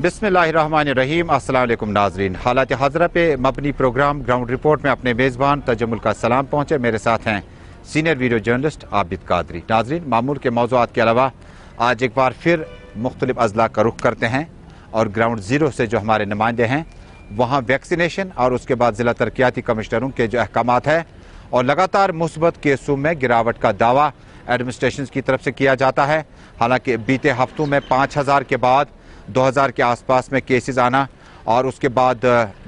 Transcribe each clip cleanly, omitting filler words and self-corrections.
बिस्मिल्लाहिर्रहमानिर्रहीम। अस्सलाम वालेकुम नाजरीन। हालात हाज़रा पे मबनी प्रोग्राम ग्राउंड रिपोर्ट में अपने मेज़बान तजम्मुल का सलाम पहुँचे। मेरे साथ हैं senior video journalist Abid Qadri. नाजरीन, मामूल के मौज़ूआत के अलावा आज एक बार फिर मुख्तलिफ अज़ला का रुख करते हैं और ग्राउंड ज़ीरो से जो हमारे नुमाइंदे हैं वहाँ वैक्सीनेशन और उसके बाद ज़िला तरक्याती कमिश्नरों के जो अहकामात है और लगातार मुस्बत केसों में गिरावट का दावा एडमिनिस्ट्रेशन की तरफ से किया जाता है। हालांकि बीते हफ्तों में 5000 के बाद 2000 के आसपास में केसेस आना और उसके बाद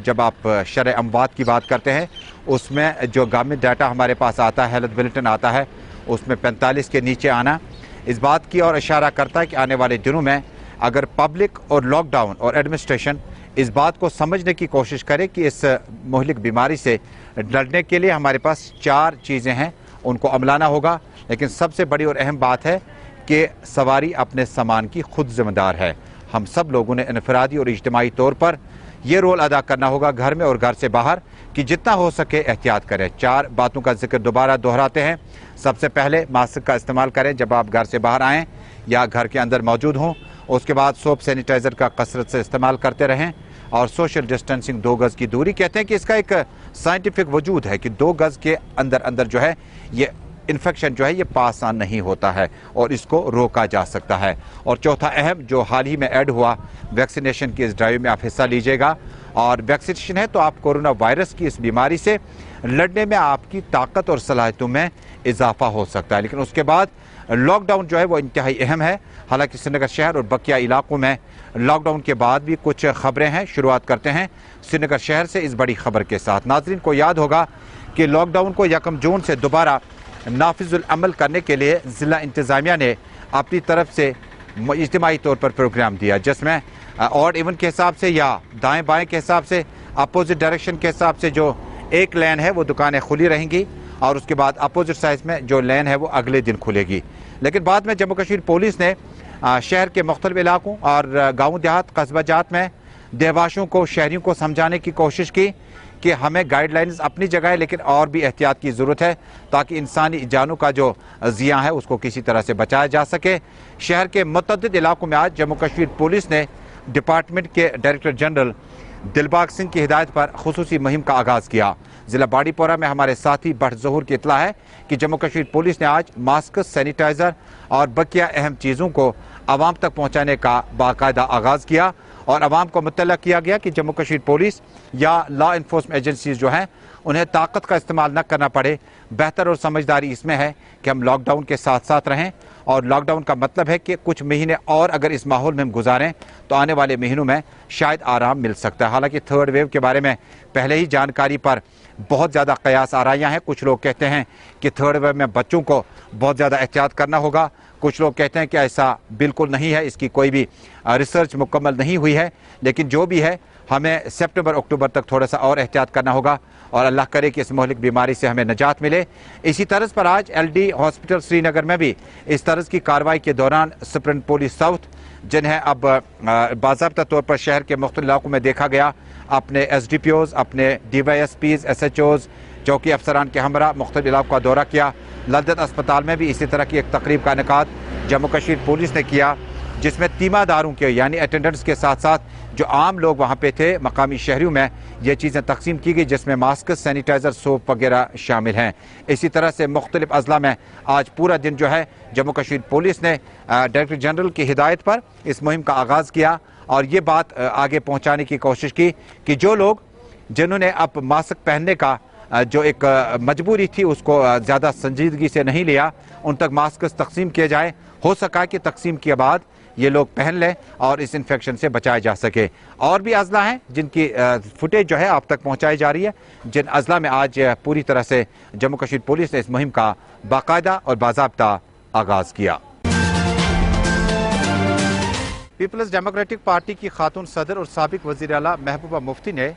जब आप शरह अमवात की बात करते हैं उसमें जो गवर्नमेंट डाटा हमारे पास आता है, हेल्थ बुलेटिन आता है, उसमें 45 के नीचे आना इस बात की और इशारा करता है कि आने वाले दिनों में अगर पब्लिक और लॉकडाउन और एडमिनिस्ट्रेशन इस बात को समझने की कोशिश करे कि इस मुहलिक बीमारी से लड़ने के लिए हमारे पास 4 चीज़ें हैं, उनको अमलाना होगा। लेकिन सबसे बड़ी और अहम बात है कि सवारी अपने सामान की खुद जिम्मेदार है। हम सब लोगों ने इनफरादी और इज्तिमाई तौर पर यह रोल अदा करना होगा घर में और घर से बाहर कि जितना हो सके एहतियात करें। 4 बातों का जिक्र दोबारा दोहराते हैं। सबसे पहले मास्क का इस्तेमाल करें जब आप घर से बाहर आएँ या घर के अंदर मौजूद हों। उसके बाद सोप सैनिटाइज़र का कसरत से इस्तेमाल करते रहें और सोशल डिस्टेंसिंग 2 गज़ की दूरी। कहते हैं कि इसका एक साइंटिफिक वजूद है कि 2 गज़ के अंदर जो है ये इन्फेक्शन जो है ये पास ऑन नहीं होता है और इसको रोका जा सकता है। और चौथा अहम जो हाल ही में ऐड हुआ, वैक्सीनेशन की इस ड्राइव में आप हिस्सा लीजिएगा और वैक्सीनेशन है तो आप कोरोना वायरस की इस बीमारी से लड़ने में आपकी ताकत और सलाहियतों में इजाफा हो सकता है। लेकिन उसके बाद लॉकडाउन जो है वो इंतहाई अहम है। हालांकि श्रीनगर शहर और बकिया इलाकों में लॉकडाउन के बाद भी कुछ खबरें हैं। शुरुआत करते हैं श्रीनगर शहर से इस बड़ी खबर के साथ। नाज़रीन को याद होगा कि लॉकडाउन को 1 जून से दोबारा नाफिजुल अमल करने के लिए ज़िला इंतज़ामिया ने अपनी तरफ से इज्तिमाई तौर पर प्रोग्राम दिया जिसमें ऑड इवन के हिसाब से या दाएं बाएं के हिसाब से अपोजिट डायरेक्शन के हिसाब से जो एक लेन है वो दुकानें खुली रहेंगी और उसके बाद अपोजिट साइड में जो लेन है वो अगले दिन खुलेगी। लेकिन बाद में जम्मू कश्मीर पुलिस ने शहर के मुख्तलिफ इलाकों और गाँव देहात कस्बा जात में देहवासियों को शहरियों को समझाने की कोशिश की कि हमें गाइडलाइंस अपनी जगह है लेकिन और भी एहतियात की ज़रूरत है ताकि इंसानी जानों का जो ज़िया है उसको किसी तरह से बचाया जा सके। शहर के मुतअद्दिद इलाकों में आज जम्मू कश्मीर पुलिस ने डिपार्टमेंट के डायरेक्टर जनरल दिलबाग सिंह की हिदायत पर खुसूसी मुहिम का आगाज़ किया। ज़िला बाड़ीपोरा में हमारे साथी बट ज़हूर की इत्तला है कि जम्मू कश्मीर पुलिस ने आज मास्क, सैनिटाइज़र और बकिया अहम चीज़ों को आवाम तक पहुँचाने का बाकायदा आगाज़ किया और आवाम को मुतल्ला किया गया कि जम्मू कश्मीर पुलिस या लॉ इन्फोर्समेंट एजेंसीज जो हैं उन्हें ताकत का इस्तेमाल न करना पड़े। बेहतर और समझदारी इसमें है कि हम लॉकडाउन के साथ साथ रहें और लॉकडाउन का मतलब है कि कुछ महीने और अगर इस माहौल में हम गुजारें तो आने वाले महीनों में शायद आराम मिल सकता है। हालांकि 3rd वेव के बारे में पहले ही जानकारी पर बहुत ज़्यादा कयास आराइयाँ हैं। कुछ लोग कहते हैं कि 3rd वेव में बच्चों को बहुत ज़्यादा एहतियात करना होगा, कुछ लोग कहते हैं कि ऐसा बिल्कुल नहीं है, इसकी कोई भी रिसर्च मुकम्मल नहीं हुई है। लेकिन जो भी है हमें सितंबर अक्टूबर तक थोड़ा सा और एहतियात करना होगा और अल्लाह करे कि इस मुहलिक बीमारी से हमें निजात मिले। इसी तरह पर आज LD हॉस्पिटल श्रीनगर में भी इस तरह की कार्रवाई के दौरान सुप्रीम पुलिस साउथ जिन्हें अब बाज़ाब्ता तौर पर शहर के मुख्तलिफ इलाकों में देखा गया, अपने SDPOs, अपने DYSPs, SHOs, चौकी अफसरान के हमरा मुख्तलिफ इलाकों का दौरा किया। लद्दत अस्पताल में भी इसी तरह की एक तकरीब का इनेकाद जम्मू कश्मीर पुलिस ने किया जिसमें तीमादारों के यानी अटेंडेंट्स के साथ साथ जो आम लोग वहाँ पे थे मकामी शहरियों में ये चीज़ें तकसीम की गई जिसमें मास्क, सैनिटाइज़र, सोप वगैरह शामिल हैं। इसी तरह से मुख्तलिफ अज़ला में आज पूरा दिन जो है जम्मू कश्मीर पुलिस ने डायरेक्टर जनरल की हिदायत पर इस मुहिम का आगाज़ किया और ये बात आगे पहुँचाने की कोशिश की कि जो लोग जिन्होंने अब मास्क पहनने का जो एक मजबूरी थी उसको ज़्यादा संजीदगी से नहीं लिया, उन तक मास्क तकसीम किए जाए। हो सका कि तकसीम के बाद ये लोग पहन लें और इस इन्फेक्शन से बचाया जा सके। और भी अज़ला हैं जिनकी फुटेज जो है आप तक पहुंचाई जा रही है, जिन अज़ला में आज पूरी तरह से जम्मू कश्मीर पुलिस ने इस मुहिम का बाकायदा और बाज़ाब्ता आगाज़ किया। पीपल्स डेमोक्रेटिक पार्टी की खातून सदर और साबिक वज़ीर आला महबूबा मुफ्ती ने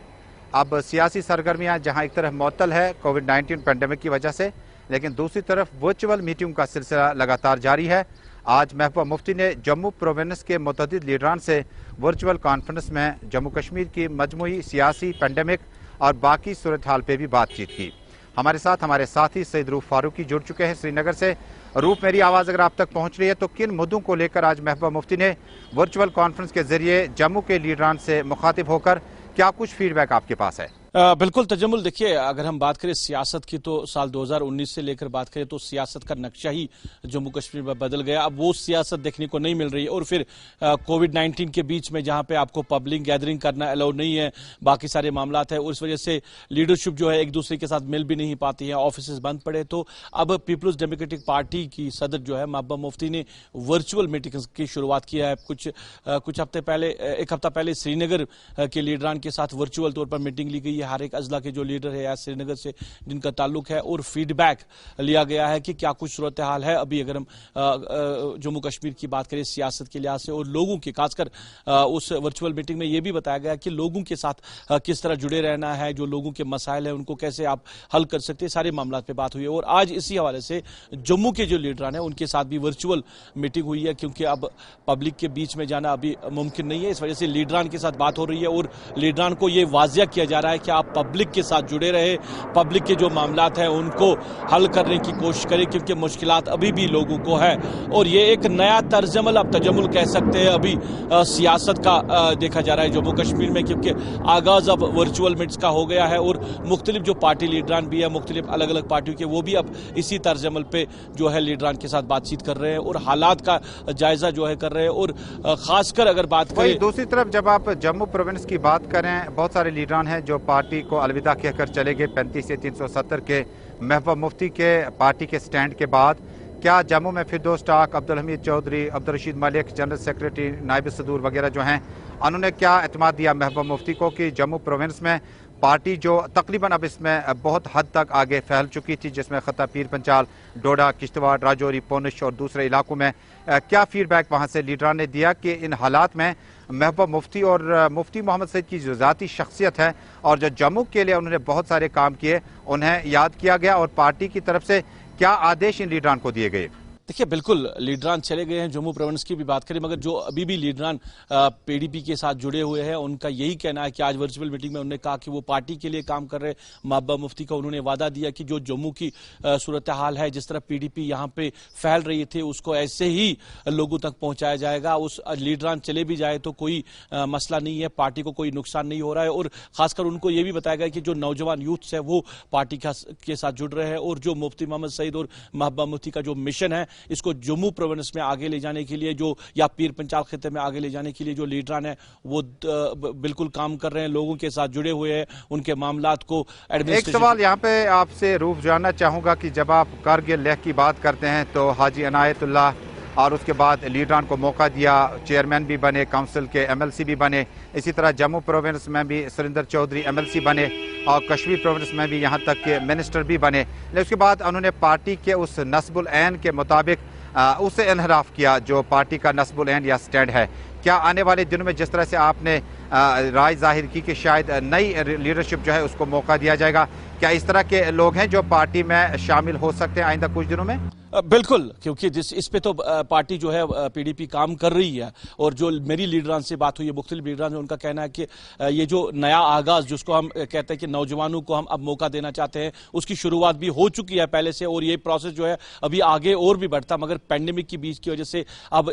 अब सियासी सरगर्मियाँ जहाँ एक तरफ मुअत्तल है कोविड-19 पेंडेमिक की वजह से, लेकिन दूसरी तरफ वर्चुअल मीटिंग का सिलसिला लगातार जारी है। आज महबूबा मुफ्ती ने जम्मू प्रोविंस के मुतअद्दिद लीडरान से वर्चुअल कॉन्फ्रेंस में जम्मू कश्मीर की मजमूई सियासी पेंडेमिक और बाकी सूरत हाल पर भी बातचीत की। हमारे साथ हमारे साथी सईद रूफ फारूकी जुड़ चुके हैं श्रीनगर से। रूप मेरी आवाज़ अगर आप तक पहुंच रही है तो किन मुद्दों को लेकर आज महबूबा मुफ्ती ने वर्चुअल कॉन्फ्रेंस के जरिए जम्मू के लीडरान से मुखातिब होकर क्या कुछ फीडबैक आपके पास है? बिल्कुल तजम्मुल, देखिए अगर हम बात करें सियासत की तो साल 2019 से लेकर बात करें तो सियासत का नक्शा ही जम्मू कश्मीर में बदल गया। अब वो सियासत देखने को नहीं मिल रही है और फिर कोविड-19 के बीच में जहां पे आपको पब्लिक गैदरिंग करना अलाउ नहीं है, बाकी सारे मामलात है, और इस वजह से लीडरशिप जो है एक दूसरे के साथ मिल भी नहीं पाती है, ऑफिस बंद पड़े। तो अब पीपल्स डेमोक्रेटिक पार्टी की सदर जो है महबूबा मुफ्ती ने वर्चुअल मीटिंग की शुरुआत किया है। कुछ हफ्ते पहले, एक हफ्ता पहले श्रीनगर के लीडरान के साथ वर्चुअल तौर पर मीटिंग ली गई है, हर एक अजला के जो लीडर है या श्रीनगर से जिनका ताल्लुक है, और फीडबैक लिया गया है कि क्या कुछ सूरत हाल है। अभी अगर हम जम्मू कश्मीर की बात करें सियासत के लिहाज से और लोगों की, खासकर उस वर्चुअल मीटिंग में यह भी बताया गया कि लोगों के साथ किस तरह जुड़े रहना है, जो लोगों के मसाइल हैं उनको कैसे आप हल कर सकते हैं, सारे मामलों पे बात हुई है। और आज इसी हवाले से जम्मू के जो लीडरान है उनके साथ भी वर्चुअल मीटिंग हुई है, क्योंकि अब पब्लिक के बीच में जाना अभी मुमकिन नहीं है। इस वजह से लीडरान के साथ बात हो रही है और लीडरान को यह वाजिया किया जा रहा है कि आप पब्लिक के साथ जुड़े रहे, पब्लिक के जो मामलात हैं उनको हल करने की कोशिश करें, क्योंकि मुश्किलात अभी भी लोगों को है। और ये एक नया तर्जमल, अब तजम्मुल कह सकते हैं, अभी सियासत का देखा जा रहा है जम्मू कश्मीर में, क्योंकि आगाज अब वर्चुअल मीट्स का हो गया है और मुख्तलिफ जो पार्टी लीडरान भी है, मुख्तलिफ अलग अलग पार्टियों के, वो भी अब इसी तर्जमल पे जो है लीडरान के साथ बातचीत कर रहे हैं और हालात का जायजा जो है कर रहे हैं। और खासकर अगर बात करें, दूसरी तरफ जब आप जम्मू प्रोविंस की बात करें, बहुत सारे लीडरान हैं जो पार्टी को अलविदा कहकर चले गए 35 से 370 के महबूबा मुफ्ती के पार्टी के स्टैंड के बाद। क्या जम्मू में फिरदौस टाक, अब्दुल हमीद चौधरी, अब्दुल रशीद मलिक, जनरल सेक्रेटरी, नायब सदूर वगैरह जो हैं, उन्होंने क्या एतमाद दिया महबूबा मुफ्ती को कि जम्मू प्रोविंस में पार्टी जो तकरीबन अब इसमें बहुत हद तक आगे फैल चुकी थी, जिसमें खत्ता पीर पंचाल, डोडा, किश्तवाड़, राजौरी, पुंछ और दूसरे इलाकों में, क्या फीडबैक वहाँ से लीडरान ने दिया कि इन हालात में महबूबा मुफ्ती और मुफ्ती मोहम्मद सईद की जो ज़ाती शख्सियत है और जो जम्मू के लिए उन्होंने बहुत सारे काम किए, उन्हें याद किया गया और पार्टी की तरफ से क्या आदेश इन लीडरान को दिए गए? देखिए बिल्कुल लीडरान चले गए हैं, जम्मू प्रोविंस की भी बात करें, मगर जो अभी भी लीडरान पीडीपी के साथ जुड़े हुए हैं उनका यही कहना है कि आज वर्चुअल मीटिंग में उन्होंने कहा कि वो पार्टी के लिए काम कर रहे हैं। महबूबा मुफ्ती का उन्होंने वादा दिया कि जो जम्मू की सूरत हाल है, जिस तरह पीडीपी यहाँ पे फैल रही थी, उसको ऐसे ही लोगों तक पहुंचाया जाएगा। उस लीडरान चले भी जाए तो कोई मसला नहीं है, पार्टी को कोई नुकसान नहीं हो रहा है। और खासकर उनको ये भी बताया गया कि जो नौजवान यूथ है वो पार्टी के साथ जुड़ रहे हैं और जो मुफ्ती मोहम्मद सईद और महबूबा मुफ्ती का जो मिशन है, इसको जम्मू प्रोविंस में आगे ले जाने के लिए, जो या पीर पंचाल खिते में आगे ले जाने के लिए जो लीडरान है वो बिल्कुल काम कर रहे हैं, लोगों के साथ जुड़े हुए हैं, उनके मामलात को एक सवाल यहाँ पे आपसे रूफ जानना चाहूंगा कि जब आप कारगिल लेह की बात करते हैं तो हाजी अनायतुल्लाह और उसके बाद लीडरान को मौका दिया, चेयरमैन भी बने, काउंसिल के एमएलसी भी बने, इसी तरह जम्मू प्रोविंस में भी सुरिंदर चौधरी एमएलसी बने और कश्मीर प्रोविंस में भी यहाँ तक के मिनिस्टर भी बने। लेकिन उसके बाद उन्होंने पार्टी के उस नस्बुल ऐन के मुताबिक उसे इनहराफ किया जो पार्टी का नस्बुल ऐन या स्टैंड है। क्या आने वाले दिनों में जिस तरह से आपने राय जाहिर की कि शायद नई लीडरशिप जो है उसको मौका दिया जाएगा, क्या इस तरह के लोग हैं जो पार्टी में शामिल हो सकते हैं आइंदा कुछ दिनों में? बिल्कुल, क्योंकि इस पे तो पार्टी जो है पीडीपी काम कर रही है। और जो मेरी लीडरान से बात हुई है, मुख्तलिफ लीडरान से, उनका कहना है कि ये जो नया आगाज जिसको हम कहते हैं कि नौजवानों को हम अब मौका देना चाहते हैं, उसकी शुरुआत भी हो चुकी है पहले से और ये प्रोसेस जो है अभी आगे और भी बढ़ता, मगर पैंडेमिक की बीच की वजह से अब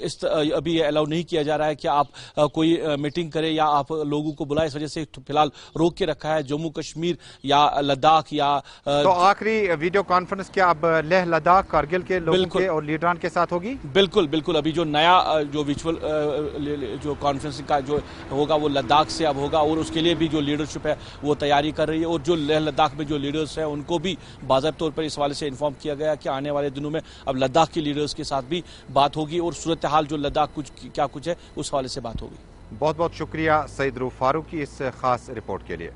अभी अलाउ नहीं किया जा रहा है कि आप कोई मीटिंग करें या आप लोगों को बुलाए। इस वजह से फिलहाल रोक के रखा है जम्मू कश्मीर या लद्दाख या तो आखिरी वीडियो कॉन्फ्रेंस क्या अब लेह लद्दाख कारगिल के लोगों के और लीडरान के साथ होगी? बिल्कुल बिल्कुल, अभी जो नया जो विजुअल जो कॉन्फ्रेंसिंग का जो होगा वो लद्दाख से अब होगा और उसके लिए भी जो लीडरशिप है वो तैयारी कर रही है। और जो लेह लद्दाख में जो लीडर्स हैं उनको भी बाज़ाब्ते तौर पर इस हवाले से इन्फॉर्म किया गया कि आने वाले दिनों में अब लद्दाख के लीडर्स के साथ भी बात होगी और सूरत हाल जो लद्दाख क्या कुछ है उस हवाले से बात होगी। बहुत बहुत शुक्रिया सईद रूफ फारूक की इस खास रिपोर्ट के लिए।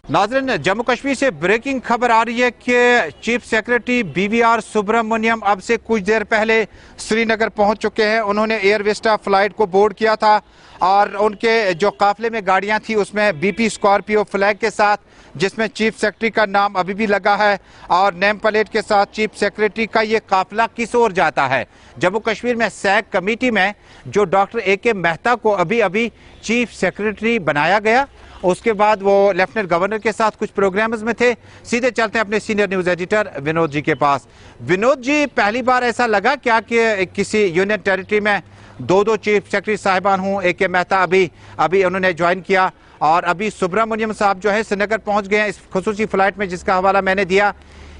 नाज़रीन, जम्मू कश्मीर से ब्रेकिंग खबर आ रही है कि चीफ सेक्रेटरी बीवीआर सुब्रमण्यम अब से कुछ देर पहले श्रीनगर पहुंच चुके हैं। उन्होंने एयरवेस्टा फ्लाइट को बोर्ड किया था और उनके जो काफले में गाड़ियां थी उसमें बीपी स्कॉर्पियो फ्लैग के साथ, जिसमें चीफ सेक्रेटरी का नाम अभी भी लगा है और नेम प्लेट के साथ चीफ सेक्रेटरी का ये काफिला किस ओर जाता है। जम्मू कश्मीर में सैक कमेटी में जो डॉक्टर AK मेहता को अभी अभी चीफ सेक्रेटरी बनाया गया اس کے بعد وہ لیفٹنٹ گورنر کے ساتھ کچھ پروگرامز میں تھے. سیدھے چلتے ہیں اپنے سینئر نیوز ایڈیٹر ونود جی کے پاس. ونود جی، پہلی بار ایسا لگا کیا کہ کسی یونین ٹیریٹری میں دو چیف سیکرٹری صاحبان ہوں؟ اے کے مہتا ابھی انہوں نے جوائن کیا، اور ابھی سبرامنیم صاحب جو ہے سری نگر پہنچ گئے ہیں اس خصوصی فلائٹ میں جس کا حوالہ میں نے دیا.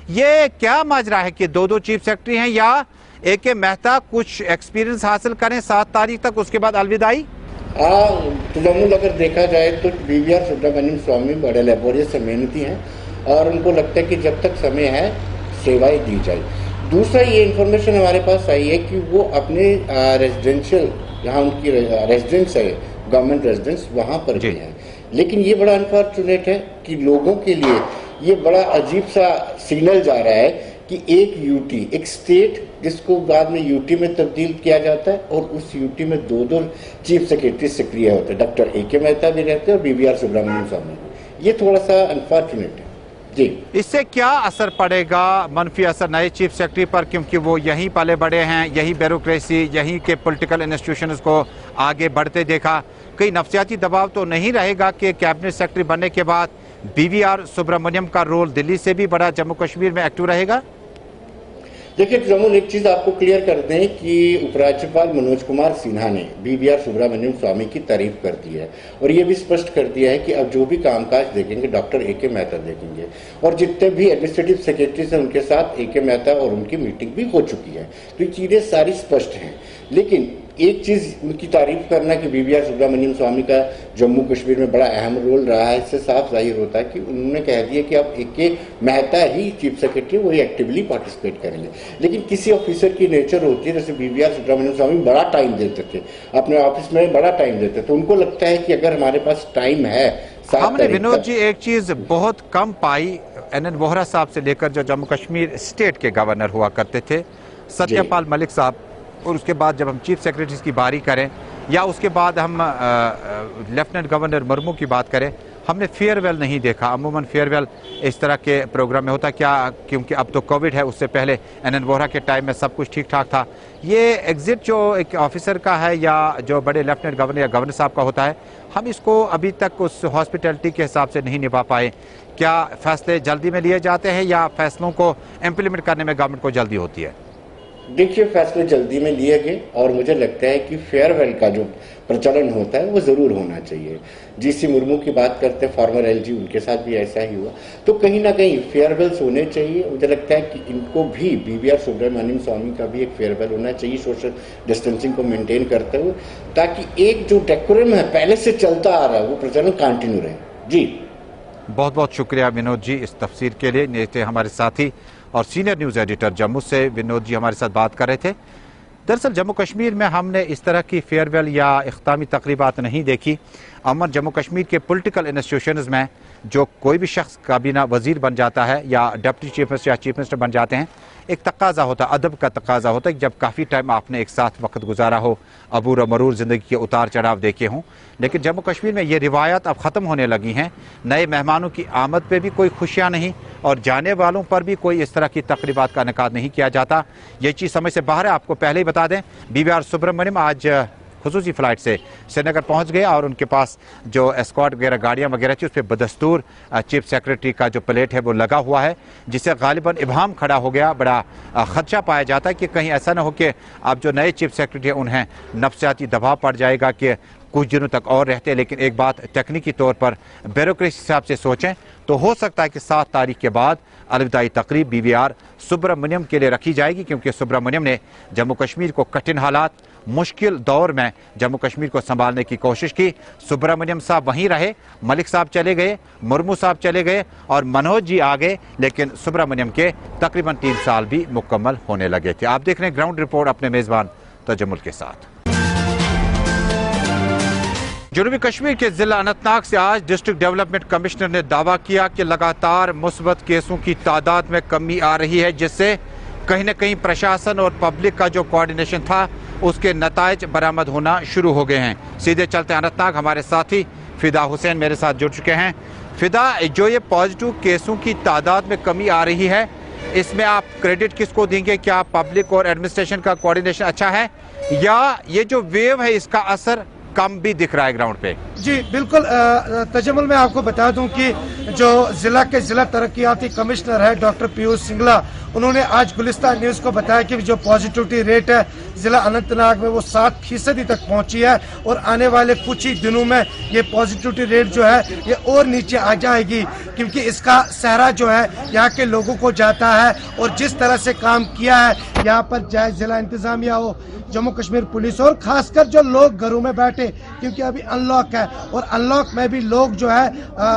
یہ کیا ماجرا ہے کہ دو چیف سیکرٹری ہیں، یا اے کے مہتا کچھ ایکسپیرینس حاصل کریں 7 تاریخ تک، اس کے بعد الوداعی؟ تجمل اگر دیکھا جائے تو B V R Subramaniam Swamy بڑے لیبوریس سے محنتی ہیں، اور ان کو لگتا ہے کہ جب تک سمے ہے سیوائیں دی جائے. دوسرا یہ انفارمیشن ہمارے پاس آئی ہے کہ وہ اپنے ریزیڈینشیل جہاں ان کی ریزیڈنس ہے گورنمنٹ ریزیڈنس وہاں پر بھی ہیں. لیکن یہ بڑا انفارچونیٹ ہے کہ لوگوں کے لیے یہ بڑا عجیب سا سگنل جا رہا ہے کہ ایک یو ٹی، ایک اسٹیٹ جس کو بعد میں یو ٹی میں تبدیل کیا جاتا ہے، اور اس یو ٹی میں دو چیف سیکرٹری سکریہ ہوتے ہیں. ڈاکٹر اے کے مہتا بھی رہتے ہیں اور B V R Subramaniam Swamy. یہ تھوڑا سا انفارچونیٹ ہے. جی، اس سے کیا اثر پڑے گا، منفی اثر نئے چیف سیکرٹری پر؟ کیونکہ وہ یہیں پلے بڑے ہیں، یہی بیوروکریسی، یہیں کے پولیٹیکل انسٹیٹیوشنز کو آگے بڑھتے دیکھا. کئی نفسیاتی دباؤ تو نہیں رہے گا کہ کیبنٹ سیکرٹری بننے کے بعد بی وی آر سبرامنیم کا رول دلی سے بھی بڑا جموں کشمیر میں ایکٹیو رہے گا؟ دیکھیے جمون، ایک چیز آپ کو کلیئر کر دیں کہ اپ راجیپال منوج کمار سنہا نے B V R Subramaniam Swamy کی تعریف کر دی ہے، اور یہ بھی اسپشٹ کر دیا ہے کہ اب جو بھی کام کاج دیکھیں گے ڈاکٹر اے کے مہتا دیکھیں گے، اور جتنے بھی ایڈمنسٹریٹو سیکرٹریز ہیں ان کے ساتھ اے کے مہتا اور ان کی میٹنگ بھی ہو چکی ہے. تو یہ چیزیں ساری اسپشٹ ہیں. لیکن ایک چیز ان کی تعریف کرنا کہ B V R Subramaniam Swamy کا جموں کشمیر میں بڑا اہم رول رہا ہے، اس سے صاف ظاہر ہوتا ہے کہ انہوں نے کہہ دیا کہ اب اے کے مہتا ہی چیف سیکرٹری، وہی ایکٹیولی پارٹیسپیٹ کریں گے. لیکن کسی آفیسر کی نیچر ہوتی ہے، جیسے B V R Subramaniam Swamy بڑا ٹائم دیتے تھے اپنے آفس میں، بڑا ٹائم دیتے تھے. ان کو لگتا ہے کہ اگر ہمارے پاس ٹائم ہے. ہم نے ونود جی ایک چیز بہت کم پائی، این این ووہرا صاحب سے لے کر جو جموں کشمیر اسٹیٹ کے گورنر ہوا کرتے تھے، ستیہ پال ملک صاحب، اور اس کے بعد جب ہم چیف سیکرٹریز کی باری کریں، یا اس کے بعد ہم لیفٹنٹ گورنر مرمو کی بات کریں، ہم نے فیئر ویل نہیں دیکھا. عموماً فیئر ویل اس طرح کے پروگرام میں ہوتا کیا، کیونکہ اب تو کووڈ ہے، اس سے پہلے این این ووہرا کے ٹائم میں سب کچھ ٹھیک ٹھاک تھا. یہ ایگزٹ جو ایک آفیسر کا ہے یا جو بڑے لیفٹنٹ گورنر یا گورنر صاحب کا ہوتا ہے، ہم اس کو ابھی تک اس ہاسپٹیلٹی کے حساب سے نہیں نبھا پائے. کیا فیصلے جلدی میں لیے جاتے ہیں، یا فیصلوں کو امپلیمنٹ کرنے میں گورنمنٹ کو جلدی ہوتی ہے؟ دیکھیے، فیصلے جلدی میں لیے گئے، اور مجھے لگتا ہے کہ فیئر ویل کا جو پرچلن ہوتا ہے وہ ضرور ہونا چاہیے. جی سی مرمو کی بات کرتے ہیں، فارمر ایل جی، ان کے ساتھ بھی ایسا ہی ہوا. تو کہیں نہ کہیں فیئر ویلس ہونے چاہیے. مجھے لگتا ہے کہ ان کو بھی B V R Subramaniam Swamy کا بھی ایک فیئر ویل ہونا چاہیے، سوشل ڈسٹینسنگ کو مینٹین کرتے ہوئے، تاکہ ایک جو ڈیکورم ہے پہلے سے چلتا آ رہا ہے وہ پرچلن کنٹینیو رہے. جی، بہت بہت شکریہ ونود جی اس تفسیر کے لیے. یہ تھے ہمارے ساتھی اور سینئر نیوز ایڈیٹر جموں سے ونود جی ہمارے ساتھ بات کر رہے تھے. دراصل جموں کشمیر میں ہم نے اس طرح کی فیئر ویل یا اختتامی تقریبات نہیں دیکھی. عموماً جموں کشمیر کے پولیٹیکل انسٹیٹیوشنز میں جو کوئی بھی شخص کابینہ وزیر بن جاتا ہے یا ڈپٹی چیف منسٹر یا چیف منسٹر بن جاتے ہیں، ایک تقاضا ہوتا ہے، ادب کا تقاضا ہوتا ہے کہ جب کافی ٹائم آپ نے ایک ساتھ وقت گزارا ہو، عبور و مرور زندگی کے اتار چڑھاؤ دیکھے ہوں. لیکن جموں کشمیر میں یہ روایات اب ختم ہونے لگی ہیں. نئے مہمانوں کی آمد پہ بھی کوئی خوشیاں نہیں، اور جانے والوں پر بھی کوئی اس طرح کی تقریبات کا انعقاد نہیں کیا جاتا. یہ چیز سمجھ سے باہر ہے. آپ کو پہلے ہی بتا دیں، بی وی آر سبرامنیم آج خصوصی فلائٹ سے سری نگر پہنچ گئے، اور ان کے پاس جو اسکواڈ وغیرہ گاڑیاں وغیرہ تھی اس پہ بدستور چیف سیکرٹری کا جو پلیٹ ہے وہ لگا ہوا ہے، جس سے غالباً ابہام کھڑا ہو گیا. بڑا خدشہ پایا جاتا ہے کہ کہیں ایسا نہ ہو کہ اب جو نئے چیف سیکرٹری ہیں انہیں نفسیاتی دباؤ پڑ جائے گا کہ کچھ دنوں تک اور رہتے. لیکن ایک بات ٹیکنیکی طور پر بیوروکریسی حساب سے سوچیں تو ہو سکتا ہے کہ 7 تاریخ کے بعد الوداعی تقریب بی وی آر سبرامنیم کے لیے رکھی جائے گی، کیونکہ سبرامنیم نے جموں کشمیر کو کٹھن حالات، مشکل دور میں جموں کشمیر کو سنبھالنے کی کوشش کی. سبرامنیم صاحب وہیں رہے، ملک صاحب چلے گئے، مرمو صاحب چلے گئے، اور منوج جی آ گئے، لیکن سبرامنیم کے تقریباً 3 سال بھی مکمل ہونے لگے تھے. آپ دیکھ رہے ہیں گراؤنڈ رپورٹ اپنے میزبان تجمل کے ساتھ. جنوبی کشمیر کے ضلع اننت ناگ سے آج ڈسٹرکٹ ڈیولپمنٹ کمشنر نے دعویٰ کیا کہ لگاتار مثبت کیسوں کی تعداد میں کمی آ رہی ہے، جس سے کہیں نہ کہیں پرشاسن اور پبلک کا جو کوارڈینیشن تھا اس کے نتائج برآمد ہونا شروع ہو گئے ہیں. سیدھے چلتے اننت ناگ، ہمارے ساتھی فدا حسین میرے ساتھ جڑ چکے ہیں. فدا، جو یہ پازیٹیو کیسوں کی تعداد میں کمی آ رہی ہے، اس میں آپ کریڈٹ کس کو دیں گے؟ کیا پبلک اور ایڈمنسٹریشن کا کوارڈینیشن اچھا ہے، یا یہ جو ویو ہے اس کا اثر कम भी दिख रहा है ग्राउंड पे। जी बिल्कुल, तजम्मुल में आपको बता दूं कि जो जिला के जिला तरक्याती कमिश्नर है डॉक्टर पीयूष सिंगला, उन्होंने आज गुलिस्तान न्यूज़ को बताया कि जो पॉजिटिविटी रेट है जिला अनंतनाग में वो 7% तक पहुंची है और आने वाले कुछ ही दिनों में ये पॉजिटिविटी रेट जो है ये और नीचे आ जाएगी, क्योंकि इसका सहरा जो है यहाँ के लोगों को जाता है। और जिस तरह से काम किया है यहाँ पर, चाहे जिला इंतजामिया हो, जम्मू कश्मीर पुलिस और खासकर जो लोग घरों में बैठे, क्योंकि अभी अनलॉक है और अनलॉक में भी लोग जो है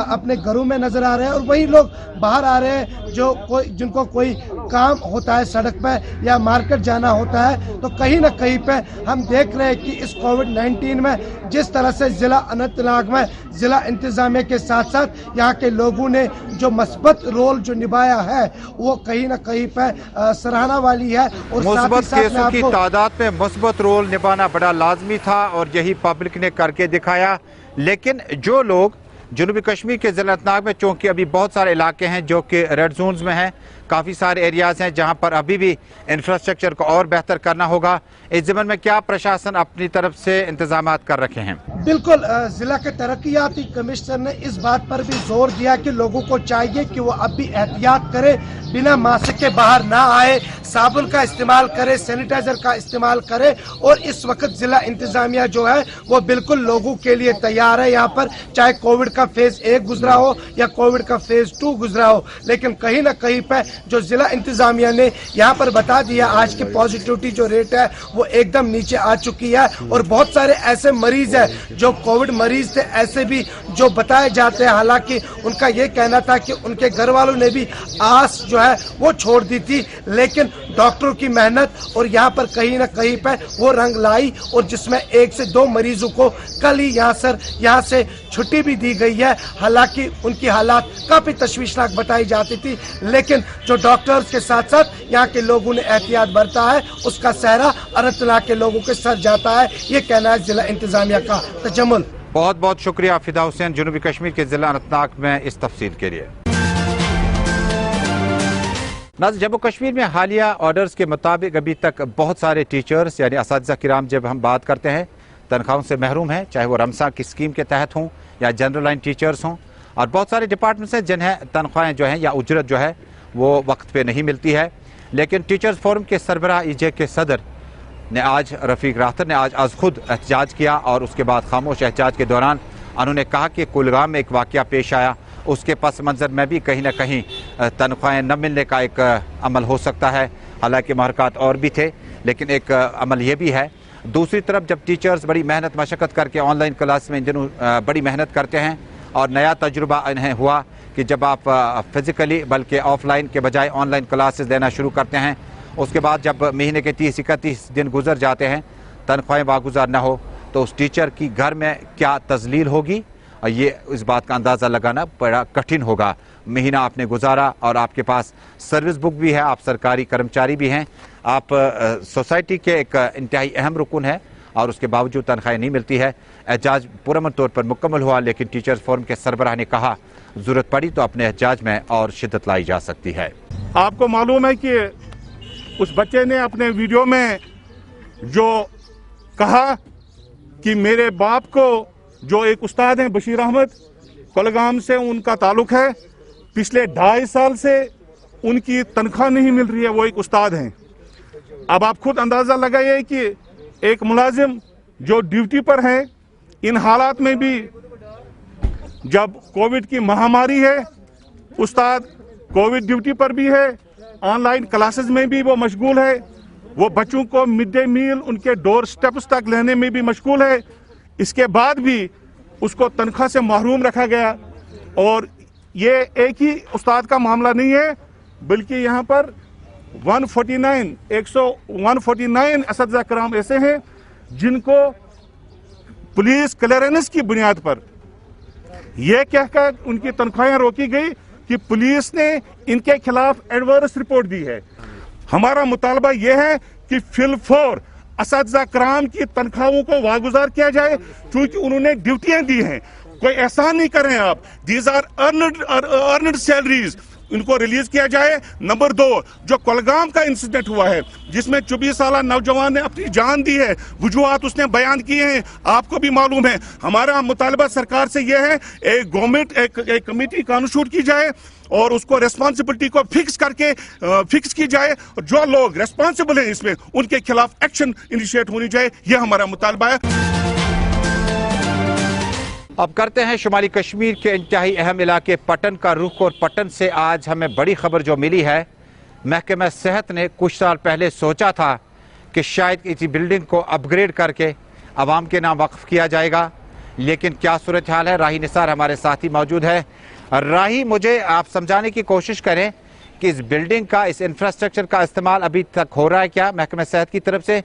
अपने घरों में नजर आ रहे हैं और वही लोग बाहर आ रहे हैं जो जिनको कोई काम होता है सड़क पे या मार्केट जाना होता है। तो कहीं ना कहीं पे हम देख रहे हैं कि इस कोविड-19 में जिस तरह से जिला अनंतनाग में जिला इंतजामिया के साथ साथ यहाँ के लोगों ने जो मस्बत रोल जो निभाया है वो कहीं ना कहीं पे सराहना वाली है। और मुस्बत केसों की तादाद में मुस्बत रोल निभाना बड़ा लाजमी था और यही पब्लिक ने करके दिखाया। लेकिन जो लोग जनूबी कश्मीर के जिला अनंतनाग में, चूँकि अभी बहुत सारे इलाके हैं जो कि रेड जोन्स में हैं, काफ़ी सारे एरियाज़ हैं जहां पर अभी भी इंफ्रास्ट्रक्चर को और बेहतर करना होगा, इस ज़मन में क्या प्रशासन अपनी तरफ से इंतजाम कर रखे हैं? बिल्कुल, जिला के तरक्याती कमिश्नर ने इस बात पर भी जोर दिया कि लोगों को चाहिए कि वो अब भी एहतियात करे, बिना मास्क के बाहर ना आए, साबुन का इस्तेमाल करे, सैनिटाइजर का इस्तेमाल करे। और इस वक्त जिला इंतजामिया जो है वो बिल्कुल लोगों के लिए तैयार है यहाँ पर, चाहे कोविड का फेज 1 गुजरा हो या कोविड का फेज 2 गुजरा हो। लेकिन कहीं ना कहीं पे जो जिला इंतजामिया ने यहाँ पर बता दिया, आज की पॉजिटिविटी जो रेट है वो एकदम नीचे आ चुकी है। और बहुत सारे ऐसे मरीज है जो कोविड मरीज थे, ऐसे भी जो बताए जाते हैं, हालांकि उनका ये कहना था कि उनके घर वालों ने भी आस जो है वो छोड़ दी थी, लेकिन डॉक्टरों की मेहनत और यहाँ पर कहीं ना कहीं पे वो रंग लाई और जिसमें 1 से 2 मरीजों को कल ही यहाँ से छुट्टी भी दी गई है। हालांकि उनकी हालात काफी तशवीशनाक बताई जाती थी, लेकिन जो डॉक्टर्स के साथ साथ यहाँ के लोगों ने एहतियात बरता है उसका सहरा अनंतनाग के लोगों के सर जाता है, ये कहना है जिला इंतजामिया का। तजम्मुल, बहुत बहुत शुक्रिया फिदा हुसैन, जनूबी कश्मीर के जिला अनंतनाग में इस तफसील के लिए। जम्मू कश्मीर में हालिया ऑर्डर्स के मुताबिक अभी तक बहुत सारे टीचर्स यानी असातिज़ा किराम, जब हम बात करते हैं, तनख्वाहों से महरूम हैं, चाहे वो रमसा की स्कीम के तहत हों या जनरल लाइन टीचर्स हों। और बहुत सारे डिपार्टमेंट्स हैं जिन्हें तनख्वाहें जो हैं या उजरत जो है वो वक्त पे नहीं मिलती है। लेकिन टीचर्स फोरम के सरबराह IJ के सदर ने आज, रफ़ीक राहतर ने आज खुद एहतजाज किया और उसके बाद खामोश एहतजाज के दौरान उन्होंने कहा कि कुलगाम में एक वाक़या पेश आया, उसके पस मंज़र में भी कहीं ना कहीं तनख्वाहें न मिलने का एक अमल हो सकता है। हालांकि महरक़ात और भी थे, लेकिन एक अमल ये भी है। दूसरी तरफ जब टीचर्स बड़ी मेहनत मशक्क़त करके ऑनलाइन क्लास में इन दिनों बड़ी मेहनत करते हैं और नया तजुर्बा इन्हें हुआ कि जब आप फिज़िकली बल्कि ऑफलाइन के बजाय ऑनलाइन क्लासेस देना शुरू करते हैं, उसके बाद जब महीने के 30-31 दिन गुजर जाते हैं, तनख्वाहें वागुजार ना हो, तो उस टीचर की घर में क्या तज़लील होगी, और ये इस बात का अंदाज़ा लगाना बड़ा कठिन होगा। महीना आपने गुजारा और आपके पास सर्विस बुक भी है, आप सरकारी कर्मचारी भी हैं, आप सोसाइटी के एक इंतहाई अहम रुकन है और उसके बावजूद तनख्वाहें नहीं मिलती है। एहतजाज पुरअमन तौर पर मुकम्मल हुआ, लेकिन टीचर्स फोरम के सरबराह ने कहा ज़रूरत पड़ी तो अपने एहतजाज में और शिद्दत लाई जा सकती है। आपको मालूम है कि उस बच्चे ने अपने वीडियो में जो कहा कि मेरे बाप को, जो एक उस्ताद हैं बशीर अहमद, कुलगाम से उनका ताल्लुक है, पिछले 2.5 साल से उनकी तनख्वाह नहीं मिल रही है, वो एक उस्ताद हैं। अब आप खुद अंदाजा लगाइए कि एक मुलाजिम जो ड्यूटी पर है, इन हालात में भी जब कोविड की महामारी है, उस्ताद कोविड ड्यूटी पर भी है, ऑनलाइन क्लासेस में भी वो मशगूल है, वो बच्चों को मिड डे मील उनके डोर स्टेप्स तक लेने में भी मशगूल है। इसके बाद भी उसको तनख्वाह से महरूम रखा गया। और ये एक ही उस्ताद का मामला नहीं है, बल्कि यहाँ पर 149 असातिज़ा किराम ऐसे हैं जिनको पुलिस क्लियरेंस की बुनियाद पर यह कहकर उनकी तनख्वाहें रोकी गई कि पुलिस ने इनके खिलाफ एडवर्स रिपोर्ट दी है। हमारा मुतालबा यह है कि फिलफौर असातिज़ा किराम की तनख्वाहों को वागुजार किया जाए, क्योंकि उन्होंने ड्यूटियां दी हैं। कोई एहसान नहीं करें आप, दीज आर अर्नड सैलरीज, इनको रिलीज किया जाए। नंबर 2, जो कुलगाम का इंसिडेंट हुआ है जिसमें 24 साल नौजवान ने अपनी जान दी है, वजूहात उसने बयान किए हैं, आपको भी मालूम है। हमारा मुतालबा सरकार से यह है, एक गवर्नमेंट एक कमेटी कॉन्स्टिट्यूट की जाए और उसको रेस्पॉन्सिबिलिटी को फिक्स की जाए, और जो लोग रेस्पॉन्सिबल हैं इसमें उनके खिलाफ एक्शन इनिशिएट होनी चाहिए। यह हमारा मुतालबा है। अब करते हैं शुमाली कश्मीर के इंतहाई अहम इलाके पटन का रुख, और पटन से आज हमें बड़ी खबर जो मिली है, महकमा सेहत ने कुछ साल पहले सोचा था कि शायद इसी बिल्डिंग को अपग्रेड करके अवाम के नाम वक्फ किया जाएगा, लेकिन क्या सूरत हाल है। राही निसार हमारे साथी मौजूद है। राही, मुझे आप समझाने की कोशिश करें कि इस बिल्डिंग का, इस इंफ्रास्ट्रक्चर का इस्तेमाल अभी तक हो रहा है क्या महकमा सेहत की तरफ से,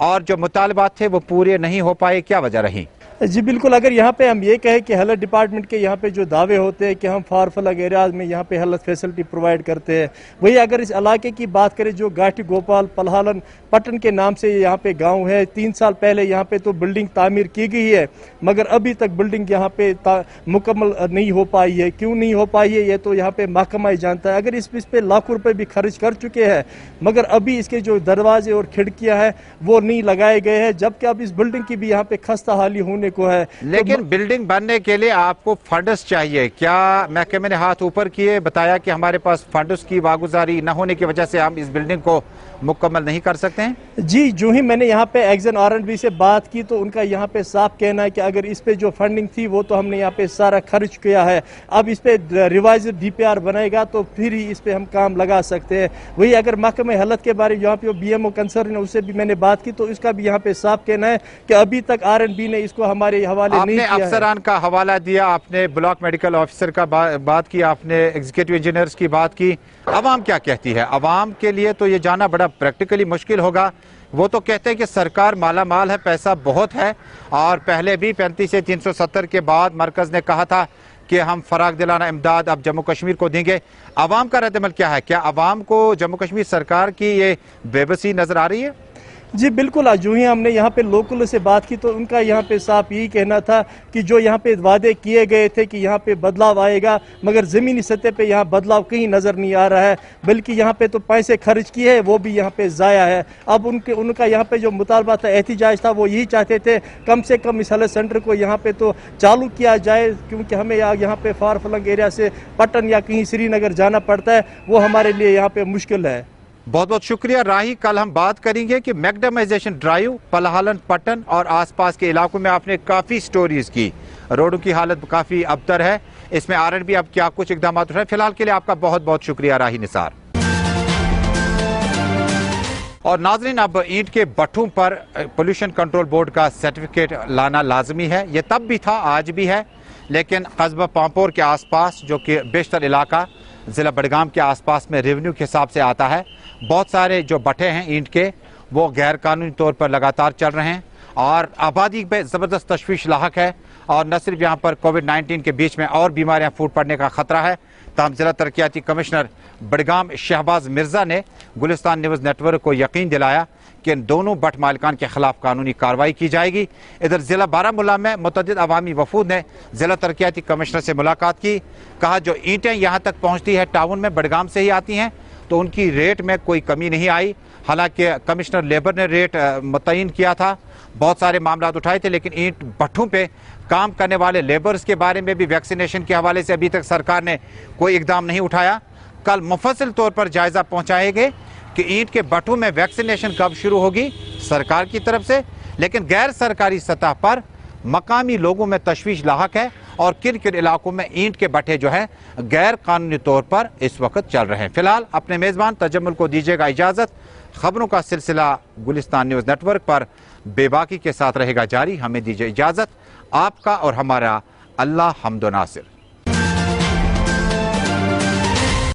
और जो मुतालबात थे वो पूरे नहीं हो पाए, क्या वजह रही? जी बिल्कुल, अगर यहाँ पे हम ये कहें कि हेल्थ डिपार्टमेंट के यहाँ पे जो दावे होते हैं कि हम फार फ्लग एरियाज में यहाँ पे हेल्थ फैसिलिटी प्रोवाइड करते हैं, वही अगर इस इलाके की बात करें जो घाटी गोपाल पलहालन पटन के नाम से यहाँ पे गांव है, 3 साल पहले यहाँ पे तो बिल्डिंग तामीर की गई है, मगर अभी तक बिल्डिंग यहाँ पे मुकम्मल नहीं हो पाई है। क्यों नहीं हो पाई है ये तो यहाँ पे महकमा ही जानता है। अगर इस पे लाखों रुपए भी खर्च कर चुके हैं, मगर अभी इसके जो दरवाजे और खिड़कियां हैं वो नहीं लगाए गए हैं, जबकि अब इस बिल्डिंग की भी यहाँ पे खस्ता हाली होने को है। लेकिन बिल्डिंग बनने के लिए आपको फंड्स चाहिए। क्या महकमे ने हाथ ऊपर किए, बताया कि हमारे पास फंड्स की वागुजारी न होने की वजह से हम इस बिल्डिंग को मुकम्मल नहीं कर सकते हैं? जी, जो ही मैंने यहाँ पे एक्सन R&B से बात की तो उनका यहाँ पे साफ कहना है कि अगर इस पे जो फंडिंग थी वो तो हमने यहाँ पे सारा खर्च किया है, अब इस पे रिवाइज DPR बनाएगा तो फिर ही इस पे हम काम लगा सकते हैं। वही अगर महकमे हालत के बारे में यहाँ पे BMO कंसर्न है उससे भी मैंने बात की तो इसका भी यहाँ पे साफ कहना है कि अभी तक R&B ने इसको हमारे हवाले नहीं किया है। अफसरान का हवाला दिया, आपने ब्लॉक मेडिकल ऑफिसर का बात की, आपने एग्जीक्यूटिव इंजीनियर्स की बात की, अवाम क्या कहती है? अवाम के लिए तो ये जाना बड़ा प्रैक्टिकली मुश्किल होगा। वो तो कहते हैं कि सरकार माला माल है, पैसा बहुत है, और पहले भी 35 से 370 के बाद मरकज ने कहा था कि हम फराग दिलाना इमदाद अब जम्मू कश्मीर को देंगे। अवाम का रद्द-ए-अमल क्या है? क्या अवाम को जम्मू कश्मीर सरकार की ये बेबसी नजर आ रही है? जी बिल्कुल, जो ही हमने यहाँ पे लोकल से बात की तो उनका यहाँ पे साफ यही कहना था कि जो यहाँ पे वादे किए गए थे कि यहाँ पे बदलाव आएगा, मगर ज़मीनी सतह पे यहाँ बदलाव कहीं नज़र नहीं आ रहा है, बल्कि यहाँ पे तो पैसे खर्च किए हैं वो भी यहाँ पे ज़ाया है। अब उनका यहाँ पे जो मुतालबा था, एहतिजाज था, वो यही चाहते थे कम से कम इस हेल्थ सेंटर को यहाँ पे तो चालू किया जाए, क्योंकि हमें यहाँ पे फार फ्लंग एरिया से पटन या कहीं श्रीनगर जाना पड़ता है, वो हमारे लिए यहाँ पे मुश्किल है। बहुत बहुत शुक्रिया राही। कल हम बात करेंगे कि मैकडेमाइजेशन ड्राइव पलहालन पटन और आसपास के इलाकों में आपने काफ़ी स्टोरीज की, रोडों की हालत काफ़ी अबतर है, इसमें R&B अब क्या कुछ इकदाम उठाए। फिलहाल के लिए आपका बहुत बहुत शुक्रिया राही निसार। और नाजरीन, अब ईंट के भट्ठों पर पोल्यूशन कंट्रोल बोर्ड का सर्टिफिकेट लाना लाजमी है। ये तब भी था, आज भी है, लेकिन कस्बा पांपोर के आसपास जो कि बेशतर इलाका ज़िला बडगाम के आसपास में रेवेन्यू के हिसाब से आता है, बहुत सारे जो भट्ठे हैं ईंट के वो गैर कानूनी तौर पर लगातार चल रहे हैं और आबादी पे ज़बरदस्त तशवीश लाहक है। और न सिर्फ यहाँ पर कोविड-19 के बीच में और बीमारियाँ फूट पड़ने का खतरा है। तमाम ज़िला तरक्याती कमिश्नर बडगाम शहबाज मिर्जा ने गुलिस्तान न्यूज़ नेटवर्क को यकीन दिलाया कि इन दोनों भट्ट मालिकान के खिलाफ कानूनी कार्रवाई की जाएगी। इधर ज़िला बारामूला में मुतअद्दिद अवामी वफूद ने ज़िला तरक्याती कमिश्नर से मुलाकात की। कहा जो ईंटें यहाँ तक पहुँचती है टाउन में बडगाम से ही आती हैं, तो उनकी रेट में कोई कमी नहीं आई। हालांकि कमिश्नर लेबर ने रेट मुतय्यन किया था, बहुत सारे मामला उठाए थे, लेकिन ईंट भट्ठों पे काम करने वाले लेबर्स के बारे में भी वैक्सीनेशन के हवाले से अभी तक सरकार ने कोई इकदाम नहीं उठाया। कल मुफस्सिल तौर पर जायजा पहुंचाएंगे कि ईंट के भट्ठों में वैक्सीनेशन कब शुरू होगी सरकार की तरफ से, लेकिन गैर सरकारी सतह पर मकामी लोगों में तशवीश लाहक है और किन किन इलाकों में ईंट के भट्ठे जो है गैर कानूनी तौर पर इस वक्त चल रहे हैं। फिलहाल अपने मेज़बान तजम्मुल को दीजिएगा इजाज़त। खबरों का सिलसिला गुलिस्तान न्यूज़ नेटवर्क पर बेबाकी के साथ रहेगा जारी। हमें दीजिए इजाज़त। आपका और हमारा अल्लाह हम्दो नासिर।